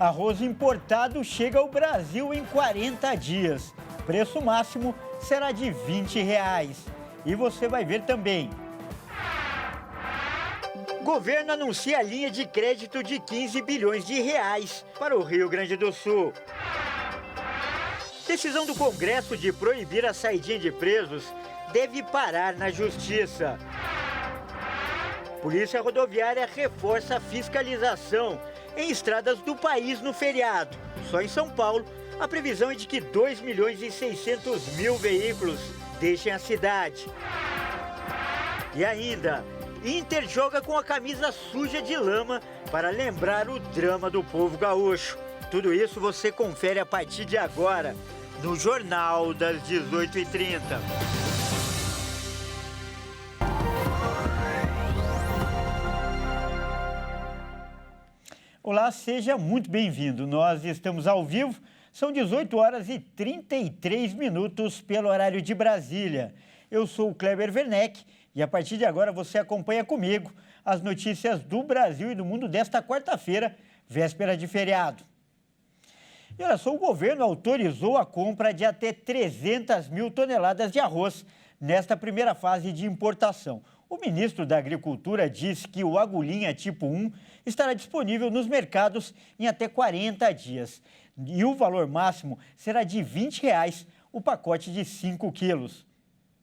Arroz importado chega ao Brasil em 40 dias. Preço máximo será de R$ 20. E você vai ver também. Governo anuncia linha de crédito de 15 bilhões de reais para o Rio Grande do Sul. Decisão do Congresso de proibir a saidinha de presos deve parar na Justiça. Polícia Rodoviária reforça a fiscalização em estradas do país no feriado. Só em São Paulo, a previsão é de que 2.600.000 veículos deixem a cidade. E ainda, Inter joga com a camisa suja de lama para lembrar o drama do povo gaúcho. Tudo isso você confere a partir de agora, no Jornal das 18h30. Olá, seja muito bem-vindo. Nós estamos ao vivo, são 18 horas e 33 minutos pelo horário de Brasília. Eu sou o Kleber Werneck e a partir de agora você acompanha comigo as notícias do Brasil e do mundo desta quarta-feira, véspera de feriado. E olha só, o governo autorizou a compra de até 300.000 toneladas de arroz nesta primeira fase de importação. O ministro da Agricultura disse que o agulhinha tipo 1 estará disponível nos mercados em até 40 dias. E o valor máximo será de R$ 20 o pacote de 5 quilos.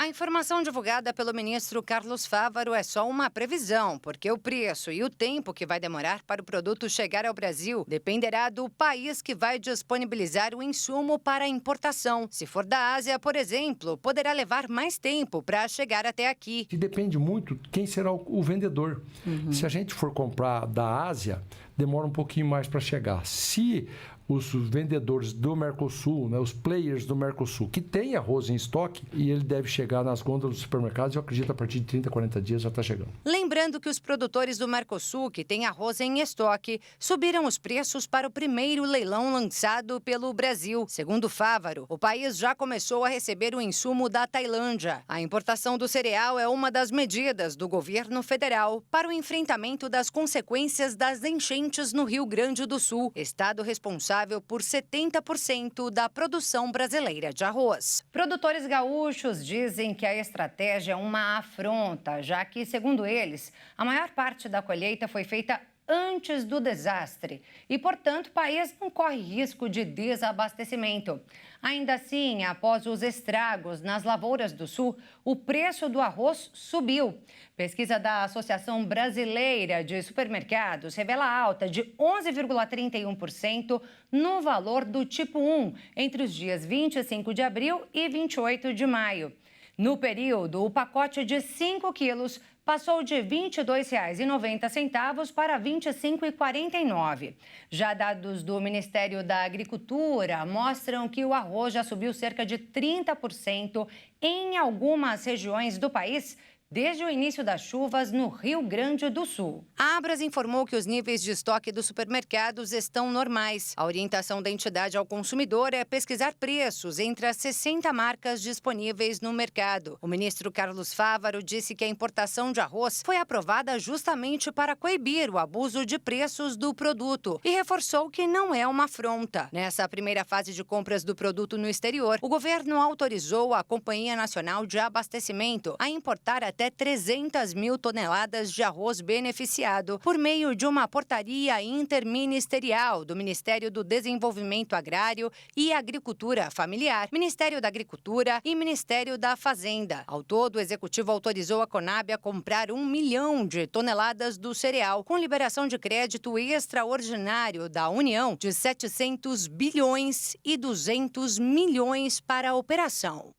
A informação divulgada pelo ministro Carlos Fávaro é só uma previsão, porque o preço e o tempo que vai demorar para o produto chegar ao Brasil dependerá do país que vai disponibilizar o insumo para a importação. Se for da Ásia, por exemplo, poderá levar mais tempo para chegar até aqui. E depende muito quem será o vendedor. Se a gente for comprar da Ásia, demora um pouquinho mais para chegar. Se os vendedores do Mercosul, os players do Mercosul, que tem arroz em estoque, e ele deve chegar nas gôndolas dos supermercados, eu acredito a partir de 30, 40 dias já está chegando. Lembrando que os produtores do Mercosul, que têm arroz em estoque, subiram os preços para o primeiro leilão lançado pelo Brasil. Segundo Fávaro, o país já começou a receber o insumo da Tailândia. A importação do cereal é uma das medidas do governo federal para o enfrentamento das consequências das enchentes no Rio Grande do Sul, estado responsável por 70% da produção brasileira de arroz. Produtores gaúchos dizem que a estratégia é uma afronta, já que, segundo eles, a maior parte da colheita foi feita antes do desastre e, portanto, o país não corre risco de desabastecimento. Ainda assim, após os estragos nas lavouras do Sul, o preço do arroz subiu. Pesquisa da Associação Brasileira de Supermercados revela alta de 11,31% no valor do tipo 1 entre os dias 25 de abril e 28 de maio. No período, o pacote de 5 quilos passou de R$ 22,90 para R$ 25,49. Já dados do Ministério da Agricultura mostram que o arroz já subiu cerca de 30% em algumas regiões do país desde o início das chuvas no Rio Grande do Sul. A Abras informou que os níveis de estoque dos supermercados estão normais. A orientação da entidade ao consumidor é pesquisar preços entre as 60 marcas disponíveis no mercado. O ministro Carlos Fávaro disse que a importação de arroz foi aprovada justamente para coibir o abuso de preços do produto e reforçou que não é uma afronta. Nessa primeira fase de compras do produto no exterior, o governo autorizou a Companhia Nacional de Abastecimento a importar até 300.000 toneladas de arroz beneficiado por meio de uma portaria interministerial do Ministério do Desenvolvimento Agrário e Agricultura Familiar, Ministério da Agricultura e Ministério da Fazenda. Ao todo, o Executivo autorizou a Conab a comprar 1 milhão de toneladas do cereal, com liberação de crédito extraordinário da União de 700 bilhões e 200 milhões para a operação.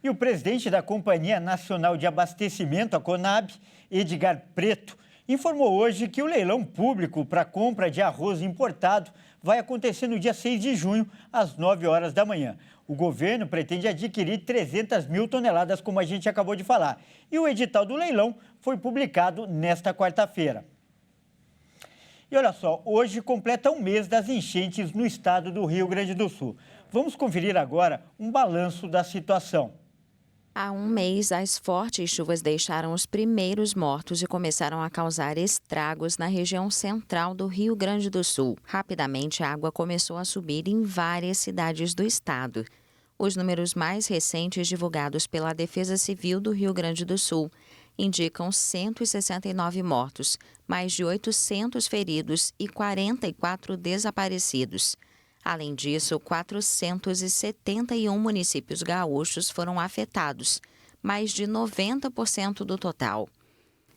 E o presidente da Companhia Nacional de Abastecimento, a Conab, Edgar Preto, informou hoje que o leilão público para compra de arroz importado vai acontecer no dia 6 de junho, às 9 horas da manhã. O governo pretende adquirir 300.000 toneladas, como a gente acabou de falar. E o edital do leilão foi publicado nesta quarta-feira. E olha só, hoje completa um mês das enchentes no estado do Rio Grande do Sul. Vamos conferir agora um balanço da situação. Há um mês, as fortes chuvas deixaram os primeiros mortos e começaram a causar estragos na região central do Rio Grande do Sul. Rapidamente, a água começou a subir em várias cidades do estado. Os números mais recentes divulgados pela Defesa Civil do Rio Grande do Sul indicam 169 mortos, mais de 800 feridos e 44 desaparecidos. Além disso, 471 municípios gaúchos foram afetados, mais de 90% do total.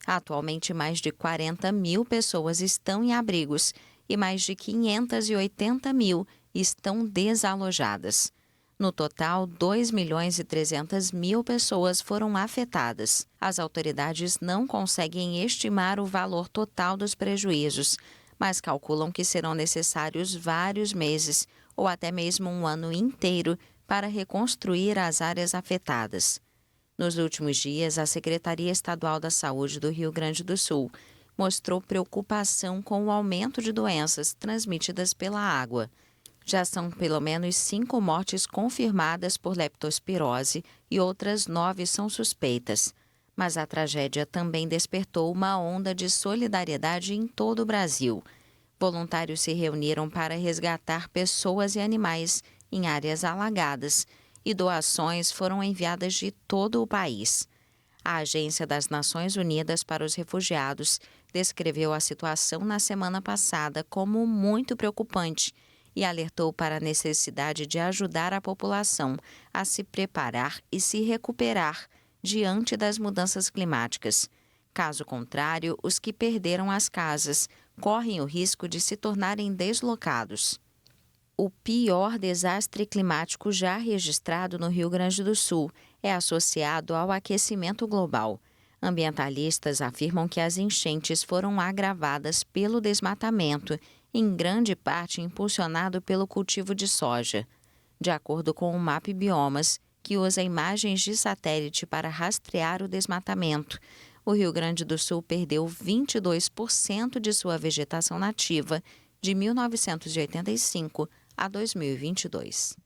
Atualmente, mais de 40 mil pessoas estão em abrigos e mais de 580 mil estão desalojadas. No total, 2.300.000 pessoas foram afetadas. As autoridades não conseguem estimar o valor total dos prejuízos, mas calculam que serão necessários vários meses ou até mesmo um ano inteiro para reconstruir as áreas afetadas. Nos últimos dias, a Secretaria Estadual da Saúde do Rio Grande do Sul mostrou preocupação com o aumento de doenças transmitidas pela água. Já são pelo menos 5 mortes confirmadas por leptospirose e outras 9 são suspeitas. Mas a tragédia também despertou uma onda de solidariedade em todo o Brasil. Voluntários se reuniram para resgatar pessoas e animais em áreas alagadas e doações foram enviadas de todo o país. A Agência das Nações Unidas para os Refugiados descreveu a situação na semana passada como muito preocupante e alertou para a necessidade de ajudar a população a se preparar e se recuperar diante das mudanças climáticas. Caso contrário, os que perderam as casas correm o risco de se tornarem deslocados. O pior desastre climático já registrado no Rio Grande do Sul é associado ao aquecimento global. Ambientalistas afirmam que as enchentes foram agravadas pelo desmatamento, em grande parte impulsionado pelo cultivo de soja. De acordo com o MapBiomas, que usa imagens de satélite para rastrear o desmatamento, o Rio Grande do Sul perdeu 22% de sua vegetação nativa de 1985 a 2022.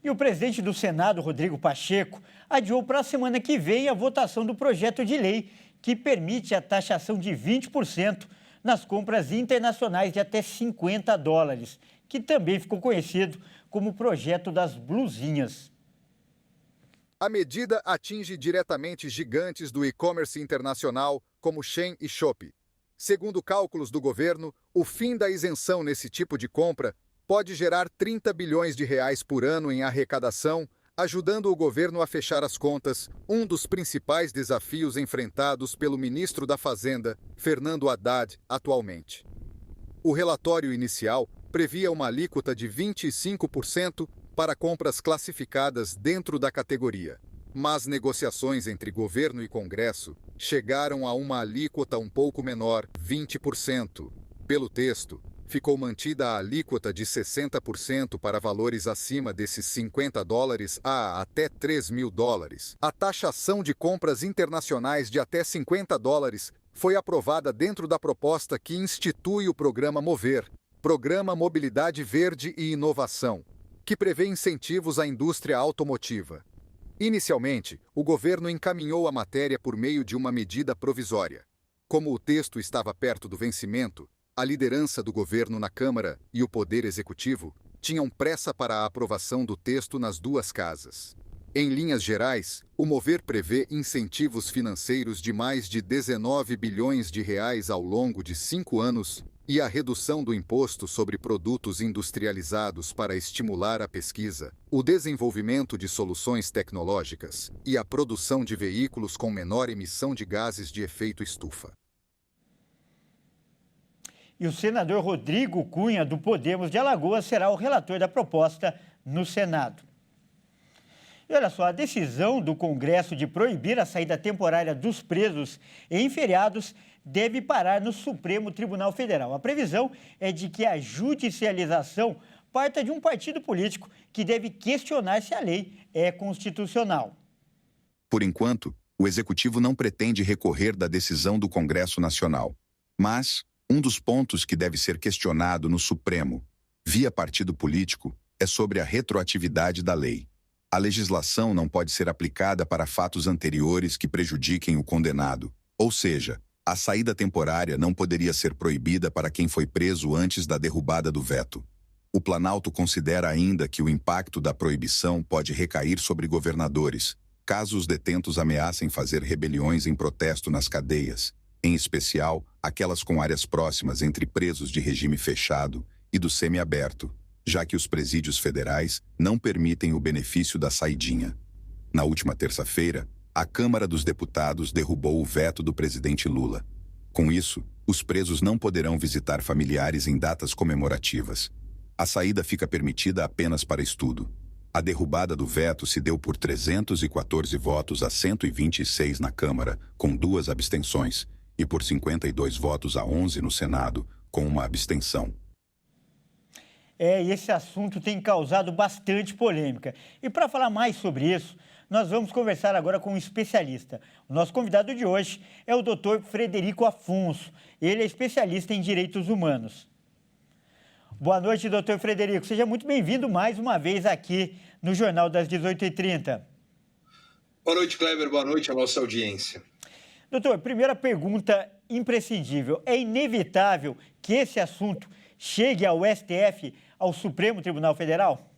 E o presidente do Senado, Rodrigo Pacheco, adiou para a semana que vem a votação do projeto de lei que permite a taxação de 20% nas compras internacionais de até $50, que também ficou conhecido como o projeto das blusinhas. A medida atinge diretamente gigantes do e-commerce internacional, como Shein e Shopee. Segundo cálculos do governo, o fim da isenção nesse tipo de compra pode gerar R$30 bilhões por ano em arrecadação, ajudando o governo a fechar as contas, um dos principais desafios enfrentados pelo ministro da Fazenda, Fernando Haddad, atualmente. O relatório inicial previa uma alíquota de 25% para compras classificadas dentro da categoria, mas negociações entre governo e Congresso chegaram a uma alíquota um pouco menor, 20%. Pelo texto, ficou mantida a alíquota de 60% para valores acima desses $50 a até $3.000. A taxação de compras internacionais de até $50 foi aprovada dentro da proposta que institui o programa MOVER, Programa Mobilidade Verde e Inovação, que prevê incentivos à indústria automotiva. Inicialmente, o governo encaminhou a matéria por meio de uma medida provisória. Como o texto estava perto do vencimento, a liderança do governo na Câmara e o Poder Executivo tinham pressa para a aprovação do texto nas duas casas. Em linhas gerais, o MOVER prevê incentivos financeiros de mais de R$19 bilhões ao longo de 5 anos e a redução do imposto sobre produtos industrializados para estimular a pesquisa, o desenvolvimento de soluções tecnológicas e a produção de veículos com menor emissão de gases de efeito estufa. E o senador Rodrigo Cunha, do Podemos de Alagoas, será o relator da proposta no Senado. E olha só, a decisão do Congresso de proibir a saída temporária dos presos em feriados deve parar no Supremo Tribunal Federal. A previsão é de que a judicialização parta de um partido político que deve questionar se a lei é constitucional. Por enquanto, o Executivo não pretende recorrer da decisão do Congresso Nacional. Mas um dos pontos que deve ser questionado no Supremo, via partido político, é sobre a retroatividade da lei. A legislação não pode ser aplicada para fatos anteriores que prejudiquem o condenado, ou seja, a saída temporária não poderia ser proibida para quem foi preso antes da derrubada do veto. O Planalto considera ainda que o impacto da proibição pode recair sobre governadores, caso os detentos ameacem fazer rebeliões em protesto nas cadeias, em especial aquelas com áreas próximas entre presos de regime fechado e do semiaberto, já que os presídios federais não permitem o benefício da saidinha. Na última terça-feira, a Câmara dos Deputados derrubou o veto do presidente Lula. Com isso, os presos não poderão visitar familiares em datas comemorativas. A saída fica permitida apenas para estudo. A derrubada do veto se deu por 314 votos a 126 na Câmara, com 2 abstenções, e por 52 votos a 11 no Senado, com uma abstenção. E esse assunto tem causado bastante polêmica. E para falar mais sobre isso, nós vamos conversar agora com um especialista. O nosso convidado de hoje é o Dr. Frederico Afonso. Ele é especialista em direitos humanos. Boa noite, doutor Frederico. Seja muito bem-vindo mais uma vez aqui no Jornal das 18h30. Boa noite, Kleber. Boa noite à nossa audiência. Doutor, primeira pergunta imprescindível. É inevitável que esse assunto chegue ao STF, ao Supremo Tribunal Federal?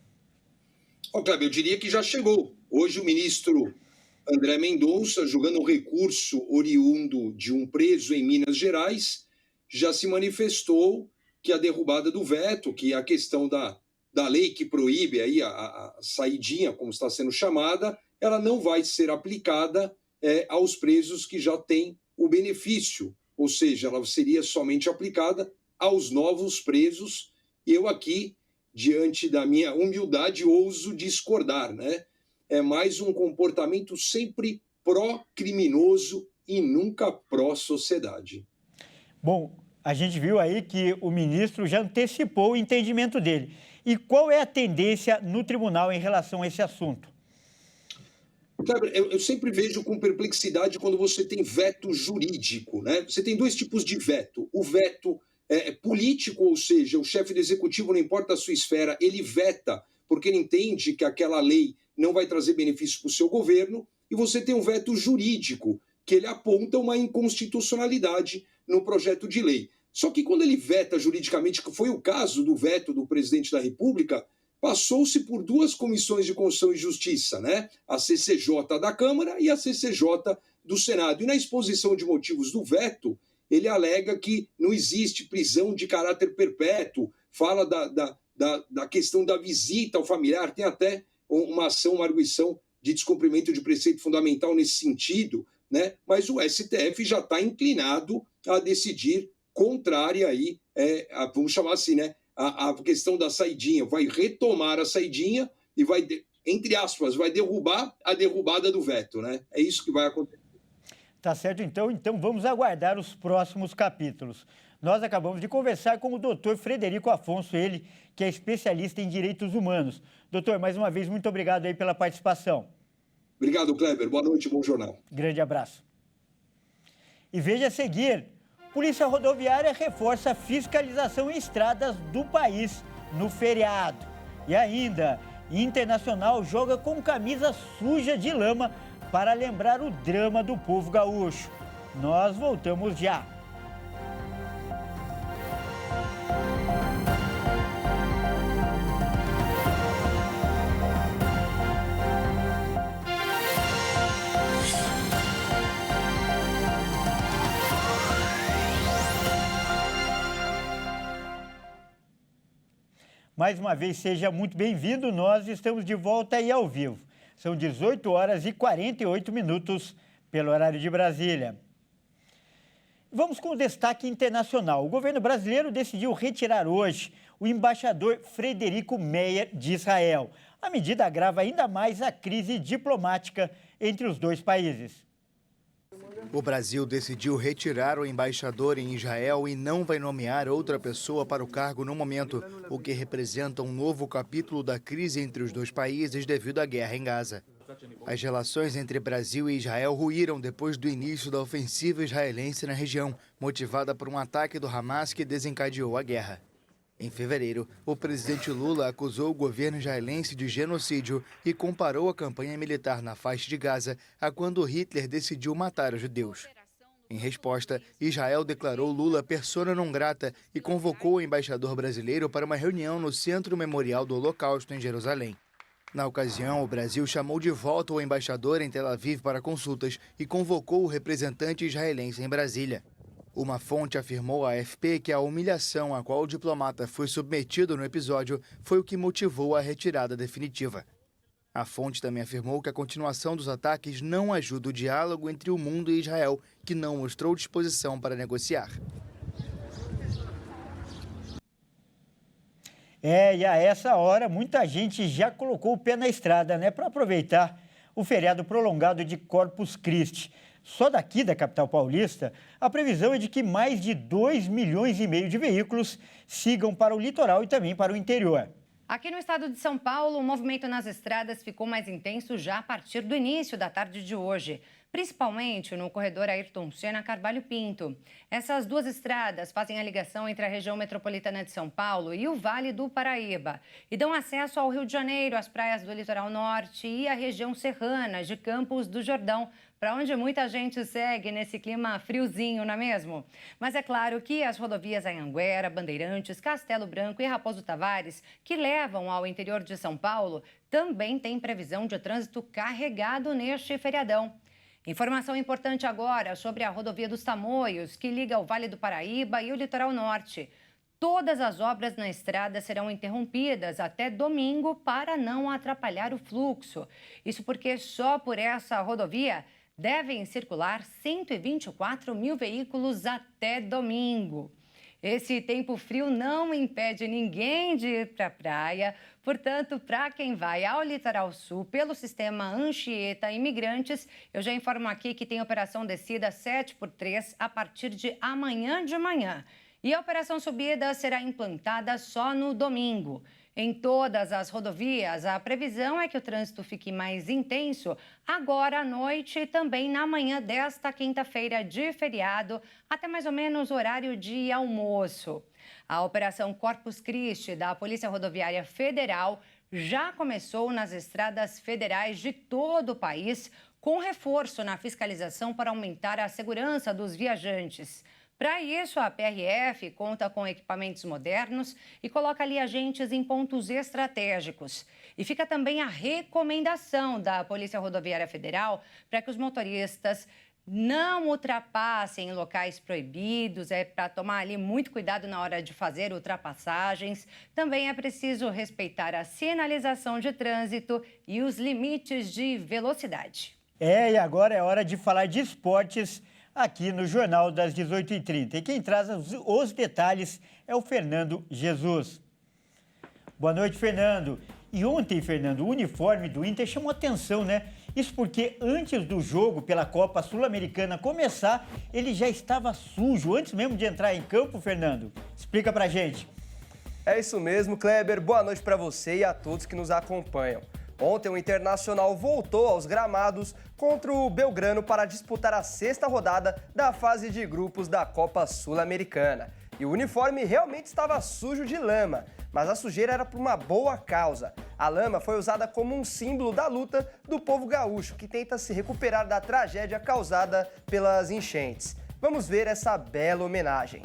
Kleber, eu diria que já chegou. Hoje o ministro André Mendonça, julgando um recurso oriundo de um preso em Minas Gerais, já se manifestou que a derrubada do veto, que é a questão da lei que proíbe aí a saidinha, como está sendo chamada, ela não vai ser aplicada aos presos que já têm o benefício, ou seja, ela seria somente aplicada aos novos presos. E eu aqui, diante da minha humildade, ouso discordar, né? É mais um comportamento sempre pró-criminoso e nunca pró-sociedade. Bom, a gente viu aí que o ministro já antecipou o entendimento dele. E qual é a tendência no tribunal em relação a esse assunto? Kleber, eu sempre vejo com perplexidade quando você tem veto jurídico, né? Você tem 2 tipos de veto. O veto político, ou seja, o chefe do executivo, não importa a sua esfera, ele veta porque ele entende que aquela lei não vai trazer benefício para o seu governo. E você tem um veto jurídico, que ele aponta uma inconstitucionalidade no projeto de lei. Só que quando ele veta juridicamente, que foi o caso do veto do presidente da República, passou-se por 2 comissões de Constituição e Justiça, né? A CCJ da Câmara e a CCJ do Senado. E na exposição de motivos do veto, ele alega que não existe prisão de caráter perpétuo, fala da questão da visita ao familiar, tem até uma ação, uma arguição de descumprimento de preceito fundamental nesse sentido, né? Mas o STF já está inclinado a decidir contrária aí, vamos chamar assim, né? A questão da saidinha, vai retomar a saidinha e vai, entre aspas, vai derrubar a derrubada do veto, né? É isso que vai acontecer. Tá certo, então vamos aguardar os próximos capítulos. Nós acabamos de conversar com o doutor Frederico Afonso, ele que é especialista em direitos humanos. Doutor, mais uma vez, muito obrigado aí pela participação. Obrigado, Kleber. Boa noite, bom jornal. Grande abraço. E veja a seguir, Polícia Rodoviária reforça a fiscalização em estradas do país no feriado. E ainda, Internacional joga com camisa suja de lama para lembrar o drama do povo gaúcho. Nós voltamos já. Mais uma vez, seja muito bem-vindo. Nós estamos de volta aí ao vivo. São 18 horas e 48 minutos pelo horário de Brasília. Vamos com o destaque internacional. O governo brasileiro decidiu retirar hoje o embaixador Frederico Meyer de Israel. A medida agrava ainda mais a crise diplomática entre os 2 países. O Brasil decidiu retirar o embaixador em Israel e não vai nomear outra pessoa para o cargo no momento, o que representa um novo capítulo da crise entre os 2 países devido à guerra em Gaza. As relações entre Brasil e Israel ruíram depois do início da ofensiva israelense na região, motivada por um ataque do Hamas que desencadeou a guerra. Em fevereiro, o presidente Lula acusou o governo israelense de genocídio e comparou a campanha militar na faixa de Gaza a quando Hitler decidiu matar os judeus. Em resposta, Israel declarou Lula persona non grata e convocou o embaixador brasileiro para uma reunião no Centro Memorial do Holocausto em Jerusalém. Na ocasião, o Brasil chamou de volta o embaixador em Tel Aviv para consultas e convocou o representante israelense em Brasília. Uma fonte afirmou à AFP que a humilhação a qual o diplomata foi submetido no episódio foi o que motivou a retirada definitiva. A fonte também afirmou que a continuação dos ataques não ajuda o diálogo entre o mundo e Israel, que não mostrou disposição para negociar. E a essa hora muita gente já colocou o pé na estrada, né, para aproveitar o feriado prolongado de Corpus Christi. Só daqui da capital paulista, a previsão é de que mais de 2,5 milhões de veículos sigam para o litoral e também para o interior. Aqui no estado de São Paulo, o movimento nas estradas ficou mais intenso já a partir do início da tarde de hoje, principalmente no corredor Ayrton Senna Carvalho Pinto. Essas duas estradas fazem a ligação entre a região metropolitana de São Paulo e o Vale do Paraíba e dão acesso ao Rio de Janeiro, às praias do litoral norte e à região serrana de Campos do Jordão, para onde muita gente segue nesse clima friozinho, não é mesmo? Mas é claro que as rodovias Anhanguera, Bandeirantes, Castelo Branco e Raposo Tavares, que levam ao interior de São Paulo, também têm previsão de trânsito carregado neste feriadão. Informação importante agora sobre a rodovia dos Tamoios, que liga o Vale do Paraíba e o litoral norte. Todas as obras na estrada serão interrompidas até domingo para não atrapalhar o fluxo. Isso porque só por essa rodovia devem circular 124 mil veículos até domingo. Esse tempo frio não impede ninguém de ir para a praia. Portanto, para quem vai ao Litoral Sul pelo sistema Anchieta Imigrantes, eu já informo aqui que tem operação descida 7x3 a partir de amanhã de manhã. E a operação subida será implantada só no domingo. Em todas as rodovias, a previsão é que o trânsito fique mais intenso agora à noite e também na manhã desta quinta-feira de feriado, até mais ou menos o horário de almoço. A Operação Corpus Christi da Polícia Rodoviária Federal já começou nas estradas federais de todo o país, com reforço na fiscalização para aumentar a segurança dos viajantes. Para isso, a PRF conta com equipamentos modernos e coloca ali agentes em pontos estratégicos. E fica também a recomendação da Polícia Rodoviária Federal para que os motoristas não ultrapassem em locais proibidos, para tomar ali muito cuidado na hora de fazer ultrapassagens. Também é preciso respeitar a sinalização de trânsito e os limites de velocidade. E agora é hora de falar de esportes aqui no Jornal das 18h30. E quem traz os detalhes é o Fernando Jesus. Boa noite, Fernando. E ontem, Fernando, o uniforme do Inter chamou atenção, né? Isso porque antes do jogo pela Copa Sul-Americana começar, ele já estava sujo, antes mesmo de entrar em campo, Fernando. Explica pra gente. É isso mesmo, Kleber. Boa noite para você e a todos que nos acompanham. Ontem, o Internacional voltou aos gramados contra o Belgrano para disputar a 6ª rodada da fase de grupos da Copa Sul-Americana. E o uniforme realmente estava sujo de lama, mas a sujeira era por uma boa causa. A lama foi usada como um símbolo da luta do povo gaúcho, que tenta se recuperar da tragédia causada pelas enchentes. Vamos ver essa bela homenagem.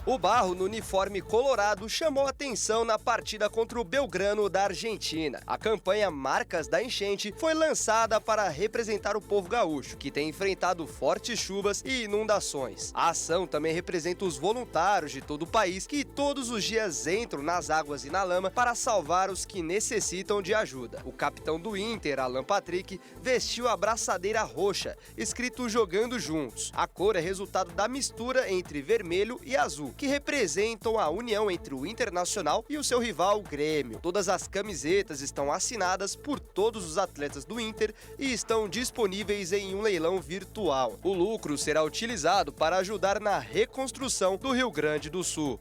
O barro no uniforme colorado chamou atenção na partida contra o Belgrano da Argentina. A campanha Marcas da Enchente foi lançada para representar o povo gaúcho, que tem enfrentado fortes chuvas e inundações. A ação também representa os voluntários de todo o país que todos os dias entram nas águas e na lama para salvar os que necessitam de ajuda. O capitão do Inter, Alan Patrick, vestiu a braçadeira roxa, escrito Jogando Juntos. A cor é resultado da mistura entre vermelho e azul, que representam a união entre o Internacional e o seu rival Grêmio. Todas as camisetas estão assinadas por todos os atletas do Inter e estão disponíveis em um leilão virtual. O lucro será utilizado para ajudar na reconstrução do Rio Grande do Sul.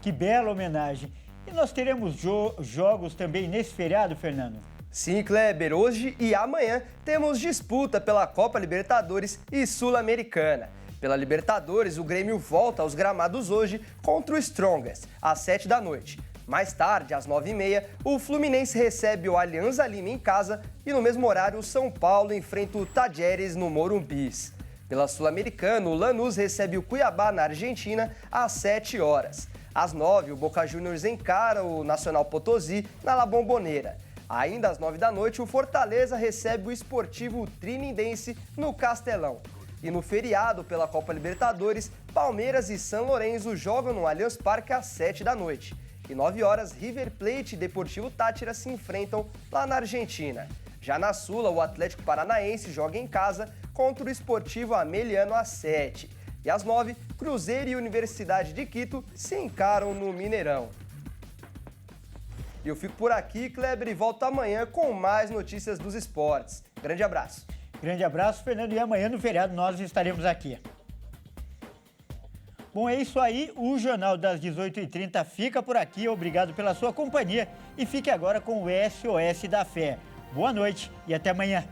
Que bela homenagem. E nós teremos jogos também nesse feriado, Fernando? Sim, Kleber, hoje e amanhã temos disputa pela Copa Libertadores e Sul-Americana. Pela Libertadores, o Grêmio volta aos gramados hoje contra o Strongest, às 7 da noite. Mais tarde, às 9h30, o Fluminense recebe o Alianza Lima em casa e no mesmo horário o São Paulo enfrenta o Tajeres no Morumbis. Pela Sul-Americana, o Lanús recebe o Cuiabá na Argentina às 7 horas. Às 9h, o Boca Juniors encara o Nacional Potosí na La Bombonera. Ainda às 9 da noite, o Fortaleza recebe o Sportivo Trinindense no Castelão. E no feriado pela Copa Libertadores, Palmeiras e São Lourenço jogam no Allianz Parque às 7 da noite. E 9 horas, River Plate e Deportivo Táchira se enfrentam lá na Argentina. Já na Sula, o Atlético Paranaense joga em casa contra o Esportivo Ameliano às 7. E às 9, Cruzeiro e Universidade de Quito se encaram no Mineirão. E eu fico por aqui, Kleber, e volto amanhã com mais notícias dos esportes. Grande abraço. Grande abraço, Fernando. E amanhã no feriado nós estaremos aqui. Bom, é isso aí. O Jornal das 18h30 fica por aqui. Obrigado pela sua companhia. E fique agora com o SOS da Fé. Boa noite e até amanhã.